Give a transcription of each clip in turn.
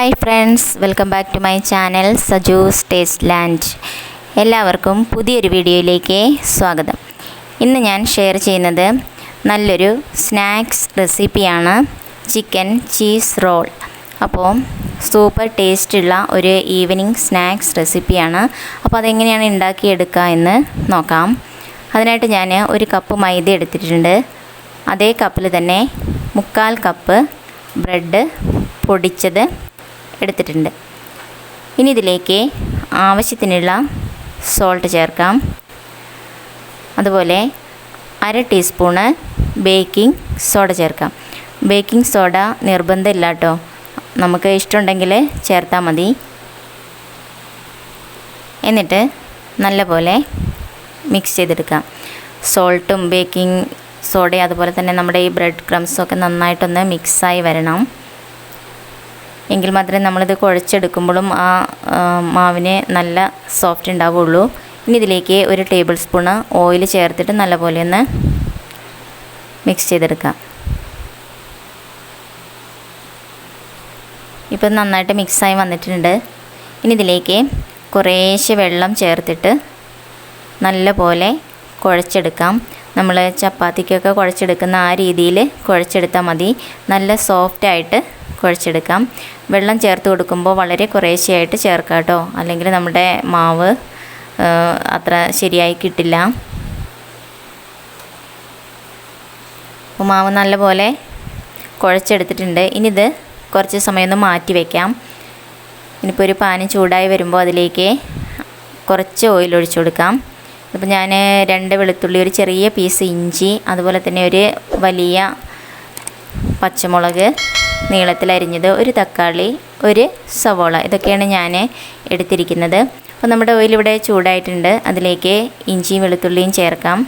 Hi friends, welcome back to my channel SajuS TastelanD. എല്ലാവർക്കും പുതിയൊരു വീഡിയോയിലേക്ക് സ്വാഗതം. ഇന്ന് ഞാൻ ഷെയർ ചെയ്യുന്നത് നല്ലൊരു സ്നാക്സ് റെസിപ്പിയാണ്, ചിക്കൻ ചീസ് റോൾ. അപ്പോൾ സൂപ്പർ ടേസ്റ്റുള്ള ഒരു ഈവനിങ് സ്നാക്സ് റെസിപ്പിയാണ്. അപ്പോൾ അതെങ്ങനെയാണ് ഉണ്ടാക്കിയെടുക്കുക എന്ന് നോക്കാം. അതിനായിട്ട് ഞാൻ ഒരു കപ്പ് മൈദ എടുത്തിട്ടുണ്ട്. അതേ കപ്പിൽ തന്നെ 3/4 കപ്പ് ബ്രെഡ് പൊടിച്ചത് എടുത്തിട്ടുണ്ട്. ഇനി ഇതിലേക്ക് ആവശ്യത്തിനുള്ള സോൾട്ട് ചേർക്കാം. അതുപോലെ 1/2 ടീസ്പൂണ് ബേക്കിംഗ് സോഡ ചേർക്കാം. ബേക്കിംഗ് സോഡ നിർബന്ധമില്ല കേട്ടോ, നമുക്ക് ഇഷ്ടമുണ്ടെങ്കിൽ ചേർത്താൽ മതി. എന്നിട്ട് നല്ലപോലെ മിക്സ് ചെയ്തെടുക്കാം. സോൾട്ടും ബേക്കിംഗ് സോഡയും അതുപോലെ തന്നെ നമ്മുടെ ഈ ബ്രെഡ് ക്രംസൊക്കെ നന്നായിട്ടൊന്ന് മിക്സായി വരണം. എങ്കിൽ മാത്രമേ നമ്മളിത് കുഴച്ചെടുക്കുമ്പോഴും ആ മാവിന് നല്ല സോഫ്റ്റ് ഉണ്ടാവുള്ളൂ. ഇനി ഇതിലേക്ക് 1 ടേബിൾ സ്പൂണ് ഓയിൽ ചേർത്തിട്ട് നല്ലപോലെ ഒന്ന് മിക്സ് ചെയ്തെടുക്കാം. ഇപ്പം നന്നായിട്ട് മിക്സായി വന്നിട്ടുണ്ട്. ഇനി ഇതിലേക്ക് കുറേശ്ശെ വെള്ളം ചേർത്തിട്ട് നല്ലപോലെ കുഴച്ചെടുക്കാം. നമ്മൾ ചപ്പാത്തിക്കൊക്കെ കുഴച്ചെടുക്കുന്ന ആ രീതിയിൽ കുഴച്ചെടുത്താൽ മതി. നല്ല സോഫ്റ്റായിട്ട് കുഴച്ചെടുക്കാം. വെള്ളം ചേർത്ത് കൊടുക്കുമ്പോൾ വളരെ കുറേശ്ശെയായിട്ട് ചേർക്കാം കേട്ടോ, അല്ലെങ്കിൽ നമ്മുടെ മാവ് അത്ര ശരിയായി കിട്ടില്ല. അപ്പോൾ മാവ് നല്ലപോലെ കുഴച്ചെടുത്തിട്ടുണ്ട്. ഇനി ഇത് കുറച്ച് സമയം ഒന്ന് മാറ്റി വയ്ക്കാം. ഇനിയിപ്പോൾ ഒരു പാന് ചൂടായി വരുമ്പോൾ അതിലേക്ക് കുറച്ച് ഓയിൽ ഒഴിച്ചു കൊടുക്കാം. അപ്പോൾ ഞാൻ 2 വെളുത്തുള്ളി, ഒരു ചെറിയ പീസ് ഇഞ്ചി, അതുപോലെ തന്നെ ഒരു വലിയ പച്ചമുളക് നീളത്തിലരിഞ്ഞത്, ഒരു തക്കാളി, ഒരു സവോള, ഇതൊക്കെയാണ് ഞാൻ എടുത്തിരിക്കുന്നത്. അപ്പോൾ നമ്മുടെ ഓയിൽ ഇവിടെ ചൂടായിട്ടുണ്ട്. അതിലേക്ക് ഇഞ്ചിയും വെളുത്തുള്ളിയും ചേർക്കാം.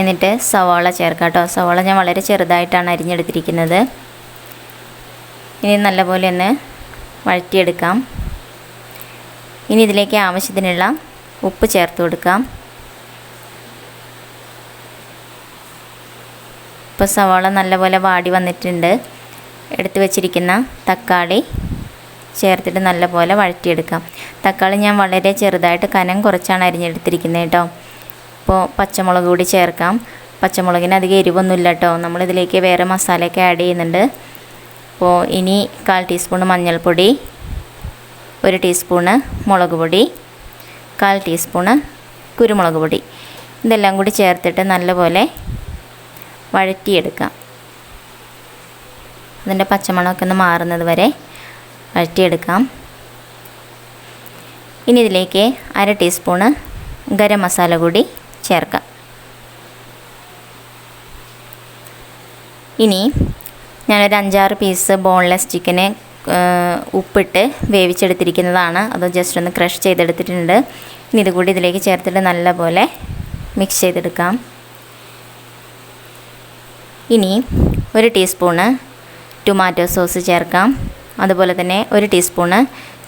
എന്നിട്ട് സവോള ചേർക്കാം കേട്ടോ. സവോള ഞാൻ വളരെ ചെറുതായിട്ടാണ് അരിഞ്ഞെടുത്തിരിക്കുന്നത്. ഇനി നല്ലപോലെ ഒന്ന് വഴറ്റിയെടുക്കാം. ഇനി ഇതിലേക്ക് ആവശ്യത്തിനുള്ള ഉപ്പ് ചേർത്ത് കൊടുക്കാം. ഇപ്പോൾ സവാള നല്ലപോലെ വാടി വന്നിട്ടുണ്ട്. എടുത്ത് വെച്ചിരിക്കുന്ന തക്കാളി ചേർത്തിട്ട് നല്ലപോലെ വഴറ്റിയെടുക്കാം. തക്കാളി ഞാൻ വളരെ ചെറുതായിട്ട് കനം കുറച്ചാണ് അരിഞ്ഞെടുത്തിരിക്കുന്നത് കേട്ടോ. ഇപ്പോൾ പച്ചമുളക് കൂടി ചേർക്കാം. പച്ചമുളകിന് അധികം എരിവൊന്നുമില്ല കേട്ടോ. നമ്മളിതിലേക്ക് വേറെ മസാലയൊക്കെ ആഡ് ചെയ്യുന്നുണ്ട്. അപ്പോൾ ഇനി 1/4 ടീസ്പൂണ് മഞ്ഞൾപ്പൊടി, 1 ടീസ്പൂണ് മുളക് പൊടി, 1/4 ടീസ്പൂണ് കുരുമുളക് പൊടി, ഇതെല്ലാം കൂടി ചേർത്തിട്ട് നല്ലപോലെ വഴറ്റിയെടുക്കാം. അതിൻ്റെ പച്ചമണമൊക്കെ ഒന്ന് മാറുന്നത് വരെ വഴറ്റിയെടുക്കാം. ഇനി ഇതിലേക്ക് 1/2 ടീസ്പൂണ് ഗരം മസാല കൂടി ചേർക്കാം. ഇനി ഞാനൊരു 5-6 പീസ് ബോൺലെസ് ചിക്കന് ഉപ്പിട്ട് വേവിച്ചെടുത്തിരിക്കുന്നതാണ്. അത് ജസ്റ്റ് ഒന്ന് ക്രഷ് ചെയ്തെടുത്തിട്ടുണ്ട്. ഇനി ഇതുകൂടി ഇതിലേക്ക് ചേർത്തിട്ട് നല്ലപോലെ മിക്സ് ചെയ്തെടുക്കാം. ഇനി 1 ടീസ്പൂണ് ടൊമാറ്റോ സോസ് ചേർക്കാം. അതുപോലെ തന്നെ 1 ടീസ്പൂണ്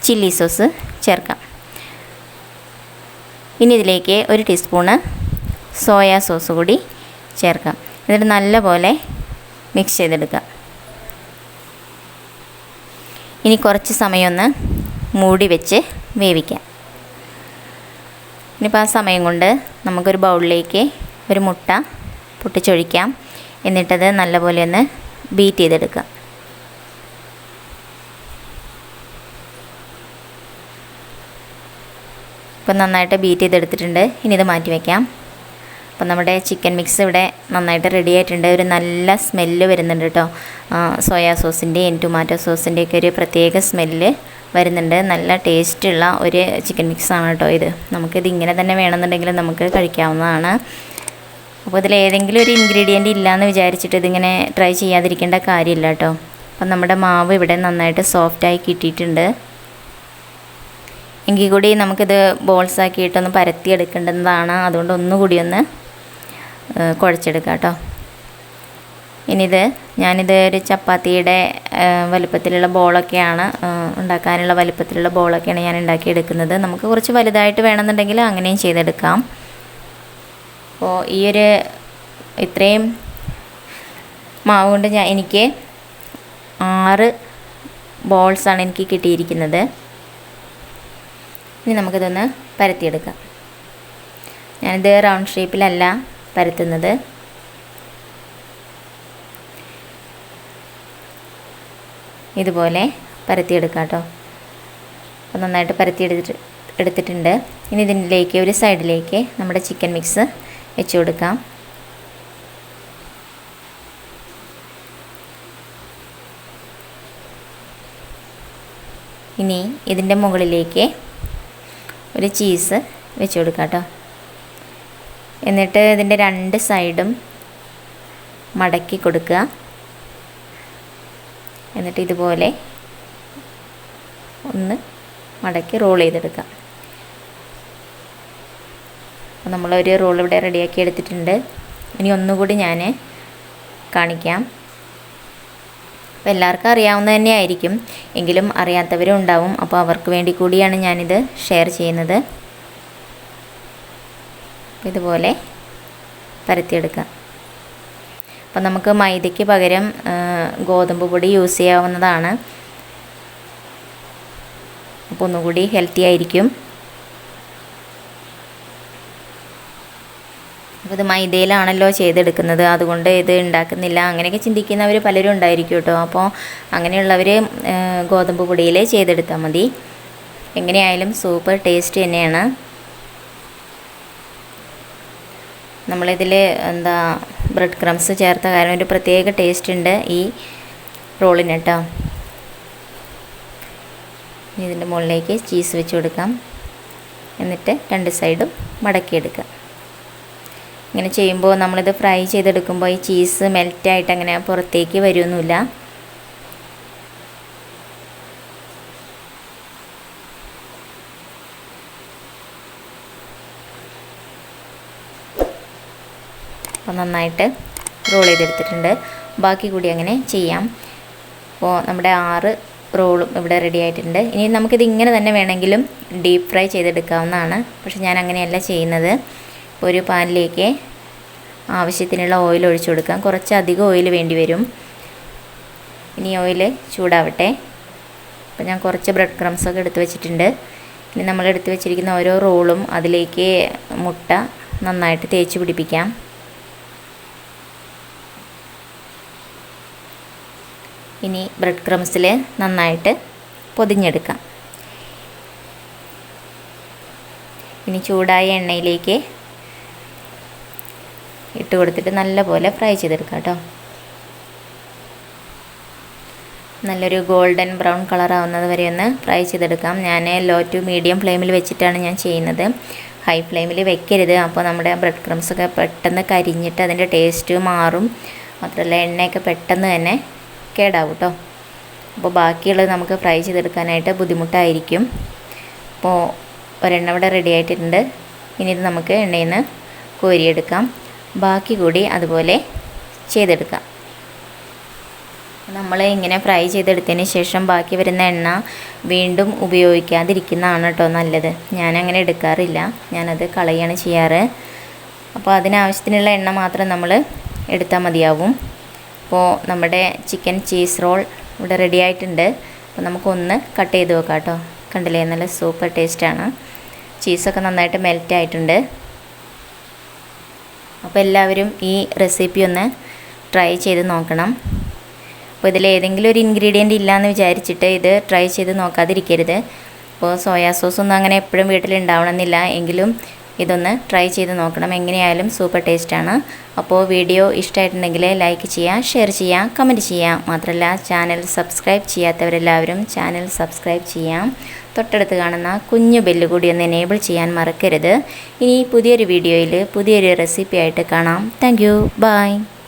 ചില്ലി സോസ് ചേർക്കാം. ഇനി ഇതിലേക്ക് 1 ടീസ്പൂണ് സോയാ സോസ് കൂടി ചേർക്കാം. എന്നിട്ട് നല്ലപോലെ മിക്സ് ചെയ്തെടുക്കാം. ഇനി കുറച്ച് സമയം ഒന്ന് മൂടി വെച്ച് വേവിക്കാം. ഇനിയിപ്പോൾ ആ സമയം കൊണ്ട് നമുക്കൊരു ബൗളിലേക്ക് 1 മുട്ട പൊട്ടിച്ചൊഴിക്കാം. എന്നിട്ടത് നല്ലപോലെ ഒന്ന് ബീറ്റ് ചെയ്തെടുക്കാം. ഇപ്പം നന്നായിട്ട് ബീറ്റ് ചെയ്തെടുത്തിട്ടുണ്ട്. ഇനി ഇത് മാറ്റി വയ്ക്കാം. അപ്പം നമ്മുടെ ചിക്കൻ മിക്സ് ഇവിടെ നന്നായിട്ട് റെഡി ആയിട്ടുണ്ട്. ഒരു നല്ല സ്മെല്ല് വരുന്നുണ്ട് കേട്ടോ. സോയാ സോസിൻ്റെയും ടൊമാറ്റോ സോസിൻ്റെയൊക്കെ ഒരു പ്രത്യേക സ്മെല്ല് വരുന്നുണ്ട്. നല്ല ടേസ്റ്റുള്ള ഒരു ചിക്കൻ മിക്സാണ് കേട്ടോ ഇത്. നമുക്കിത് ഇങ്ങനെ തന്നെ വേണമെന്നുണ്ടെങ്കിൽ നമുക്ക് കഴിക്കാവുന്നതാണ്. അപ്പോൾ ഇതിൽ ഏതെങ്കിലും ഒരു ഇൻഗ്രീഡിയൻറ്റ് ഇല്ലയെന്ന് വിചാരിച്ചിട്ട് ഇതിങ്ങനെ ട്രൈ ചെയ്യാതിരിക്കേണ്ട കാര്യമില്ല കേട്ടോ. അപ്പം നമ്മുടെ മാവ് ഇവിടെ നന്നായിട്ട് സോഫ്റ്റായി കിട്ടിയിട്ടുണ്ട്. എങ്കിൽ കൂടി നമുക്കിത് ബോൾസാക്കിയിട്ടൊന്ന് പരത്തിയെടുക്കേണ്ടതാണ്. അതുകൊണ്ട് ഒന്നുകൂടി ഒന്ന് കുഴച്ചെടുക്കാം കേട്ടോ. ഞാനിത് ഒരു ചപ്പാത്തിയുടെ വലുപ്പത്തിലുള്ള ബോളൊക്കെയാണ് ഉണ്ടാക്കാനുള്ള വലുപ്പത്തിലുള്ള ബോളൊക്കെയാണ് ഞാൻ ഉണ്ടാക്കിയെടുക്കുന്നത്. നമുക്ക് കുറച്ച് വലുതായിട്ട് വേണമെന്നുണ്ടെങ്കിൽ അങ്ങനെയും ചെയ്തെടുക്കാം. അപ്പോൾ ഇത്രയും മാവ് കൊണ്ട് എനിക്ക് 6 ബോൾസാണ് എനിക്ക് കിട്ടിയിരിക്കുന്നത്. ഇനി നമുക്കിതൊന്ന് പരത്തിയെടുക്കാം. ഞാനിത് റൗണ്ട് ഷേപ്പിലല്ല പരത്തുന്നത്. ഇതുപോലെ പരത്തിയെടുക്കാം കേട്ടോ. അപ്പോൾ നന്നായിട്ട് എടുത്തിട്ടുണ്ട്. ഇനി ഇതിലേക്ക് ഒരു സൈഡിലേക്ക് നമ്മുടെ ചിക്കൻ മിക്സ് വെച്ച് കൊടുക്കാം. ഇനി ഇതിൻ്റെ മുകളിലേക്ക് ഒരു ചീസ് വെച്ച് കൊടുക്കാം കേട്ടോ. എന്നിട്ട് ഇതിൻ്റെ 2 സൈഡും മടക്കി കൊടുക്കുക. എന്നിട്ട് ഇതുപോലെ ഒന്ന് മടക്കി റോൾ ചെയ്തെടുക്കാം. അപ്പോൾ നമ്മളൊരു റോൾ ഇവിടെ റെഡിയാക്കി എടുത്തിട്ടുണ്ട്. ഇനി ഒന്നുകൂടി ഞാൻ കാണിക്കാം. അപ്പോൾ എല്ലാവർക്കും അറിയാവുന്നത് തന്നെയായിരിക്കും, എങ്കിലും അറിയാത്തവരും ഉണ്ടാവും. അപ്പോൾ അവർക്ക് വേണ്ടി കൂടിയാണ് ഞാനിത് ഷെയർ ചെയ്യുന്നത്. ഇതുപോലെ പരത്തിയെടുക്കാം. അപ്പോൾ നമുക്ക് മൈദയ്ക്ക് പകരം ഗോതമ്പ് പൊടി യൂസ് ചെയ്യാവുന്നതാണ്. അപ്പോൾ ഒന്നുകൂടി ഹെൽത്തി ആയിരിക്കും. അപ്പോൾ ഇത് മൈദയിലാണല്ലോ ചെയ്തെടുക്കുന്നത്, അതുകൊണ്ട് ഇത് ഉണ്ടാക്കുന്നില്ല അങ്ങനെയൊക്കെ ചിന്തിക്കുന്നവർ പലരും ഉണ്ടായിരിക്കും കേട്ടോ. അപ്പോൾ അങ്ങനെയുള്ളവർ ഗോതമ്പ് പൊടിയിൽ ചെയ്തെടുത്താൽ മതി. എങ്ങനെയായാലും സൂപ്പർ ടേസ്റ്റ് തന്നെയാണ്. നമ്മളിതിൽ ബ്രെഡ് ക്രംസ് ചേർത്ത കാരണം ഒരു പ്രത്യേക ടേസ്റ്റ് ഉണ്ട് ഈ റോളിന് കേട്ടോ. ഇതിൻ്റെ മുകളിലേക്ക് ചീസ് വെച്ച് കൊടുക്കാം. എന്നിട്ട് 2 സൈഡും മടക്കിയെടുക്കാം. ഇങ്ങനെ ചെയ്യുമ്പോൾ നമ്മളിത് ഫ്രൈ ചെയ്തെടുക്കുമ്പോൾ ഈ ചീസ് മെൽറ്റായിട്ട് അങ്ങനെ പുറത്തേക്ക് വരുമൊന്നുമില്ല. അപ്പോൾ നന്നായിട്ട് റോൾ ചെയ്തെടുത്തിട്ടുണ്ട്. ബാക്കി കൂടി അങ്ങനെ ചെയ്യാം. അപ്പോൾ നമ്മുടെ 6 റോളും ഇവിടെ റെഡി ആയിട്ടുണ്ട്. ഇനി നമുക്കിത് ഇങ്ങനെ തന്നെ വേണമെങ്കിലും ഡീപ്പ് ഫ്രൈ ചെയ്തെടുക്കാവുന്നതാണ്. പക്ഷെ ഞാൻ അങ്ങനെയല്ല ചെയ്യുന്നത്. ഒരു പാനിലേക്ക് ആവശ്യത്തിനുള്ള ഓയിൽ ഒഴിച്ചു കൊടുക്കാം. കുറച്ചധികം ഓയിൽ വേണ്ടി വരും. ഇനി ഓയിൽ ചൂടാവട്ടെ. അപ്പോൾ ഞാൻ കുറച്ച് ബ്രെഡ് ക്രംസൊക്കെ എടുത്ത് വെച്ചിട്ടുണ്ട്. ഇനി നമ്മൾ എടുത്ത് വെച്ചിരിക്കുന്ന ഓരോ റോളും അതിലേക്ക് മുട്ട നന്നായിട്ട് തേച്ച് പിടിപ്പിക്കാം. ഇനി ബ്രെഡ് ക്രംസിൽ നന്നായിട്ട് പൊതിഞ്ഞെടുക്കാം. ഇനി ചൂടായ എണ്ണയിലേക്ക് ഇട്ട് കൊടുത്തിട്ട് നല്ലപോലെ ഫ്രൈ ചെയ്തെടുക്കാം കേട്ടോ. നല്ലൊരു ഗോൾഡൻ ബ്രൗൺ കളർ ആവുന്നത് വരെ ഒന്ന് ഫ്രൈ ചെയ്തെടുക്കാം. ഞാൻ ലോ ടു മീഡിയം ഫ്ലെയിമിൽ വെച്ചിട്ടാണ് ഞാൻ ചെയ്യുന്നത്. ഹൈ ഫ്ലെയിമിൽ വെക്കരുത്. അപ്പോൾ നമ്മുടെ ബ്രെഡ് ക്രംസൊക്കെ പെട്ടെന്ന് കരിഞ്ഞിട്ട് അതിൻ്റെ ടേസ്റ്റ് മാറും. മാത്രമല്ല എണ്ണയൊക്കെ പെട്ടെന്ന് തന്നെ കേടാവും കേട്ടോ. അപ്പോൾ ബാക്കിയുള്ളത് നമുക്ക് ഫ്രൈ ചെയ്തെടുക്കാനായിട്ട് ബുദ്ധിമുട്ടായിരിക്കും. അപ്പോൾ ഒരെണ്ണ ഇവിടെ റെഡി ആയിട്ടുണ്ട്. ഇനി ഇത് നമുക്ക് എണ്ണയിൽ നിന്ന് കോരിയെടുക്കാം. ബാക്കി കൂടി അതുപോലെ ചെയ്തെടുക്കാം. നമ്മൾ ഇങ്ങനെ ഫ്രൈ ചെയ്തെടുത്തതിന് ശേഷം ബാക്കി വരുന്ന എണ്ണ വീണ്ടും ഉപയോഗിക്കാതിരിക്കുന്നതാണ് കേട്ടോ നല്ലത്. ഞാനങ്ങനെ എടുക്കാറില്ല, ഞാനത് കളയാണ് ചെയ്യാറ്. അപ്പോൾ അതിനാവശ്യത്തിനുള്ള എണ്ണ മാത്രം നമ്മൾ എടുത്താൽ മതിയാവും. അപ്പോൾ നമ്മുടെ ചിക്കൻ ചീസ് റോൾ ഇവിടെ റെഡി ആയിട്ടുണ്ട്. അപ്പോൾ നമുക്കൊന്ന് കട്ട് ചെയ്ത് വെക്കാം കേട്ടോ. കണ്ടില്ലേ, നല്ല സൂപ്പർ ടേസ്റ്റാണ്. ചീസൊക്കെ നന്നായിട്ട് മെൽറ്റ് ആയിട്ടുണ്ട്. അപ്പോൾ എല്ലാവരും ഈ റെസിപ്പി ഒന്ന് ട്രൈ ചെയ്ത് നോക്കണം. അപ്പോൾ ഇതിലേതെങ്കിലും ഒരു ഇൻഗ്രീഡിയൻ്റ് ഇല്ലയെന്ന് വിചാരിച്ചിട്ട് ഇത് ട്രൈ ചെയ്ത് നോക്കാതിരിക്കരുത്. അപ്പോൾ സോയാ സോസൊന്നും അങ്ങനെ എപ്പോഴും വീട്ടിലുണ്ടാവണമെന്നില്ല, എങ്കിലും ഇതൊന്ന് ട്രൈ ചെയ്ത് നോക്കണം. എങ്ങനെയായാലും സൂപ്പർ ടേസ്റ്റാണ്. അപ്പോൾ വീഡിയോ ഇഷ്ടമായിട്ടുണ്ടെങ്കിൽ ലൈക്ക് ചെയ്യുക, ഷെയർ ചെയ്യുക, കമൻറ്റ് ചെയ്യുക. മാത്രമല്ല ചാനൽ സബ്സ്ക്രൈബ് ചെയ്യാത്തവരെല്ലാവരും ചാനൽ സബ്സ്ക്രൈബ് ചെയ്യാം. തൊട്ടടുത്ത് കാണുന്ന കുഞ്ഞു ബെല്ല് കൂടി ഒന്ന് എനേബിൾ ചെയ്യാൻ മറക്കരുത്. ഇനി പുതിയൊരു വീഡിയോയിൽ പുതിയൊരു റെസിപ്പി ആയിട്ട് കാണാം. Thank you, by.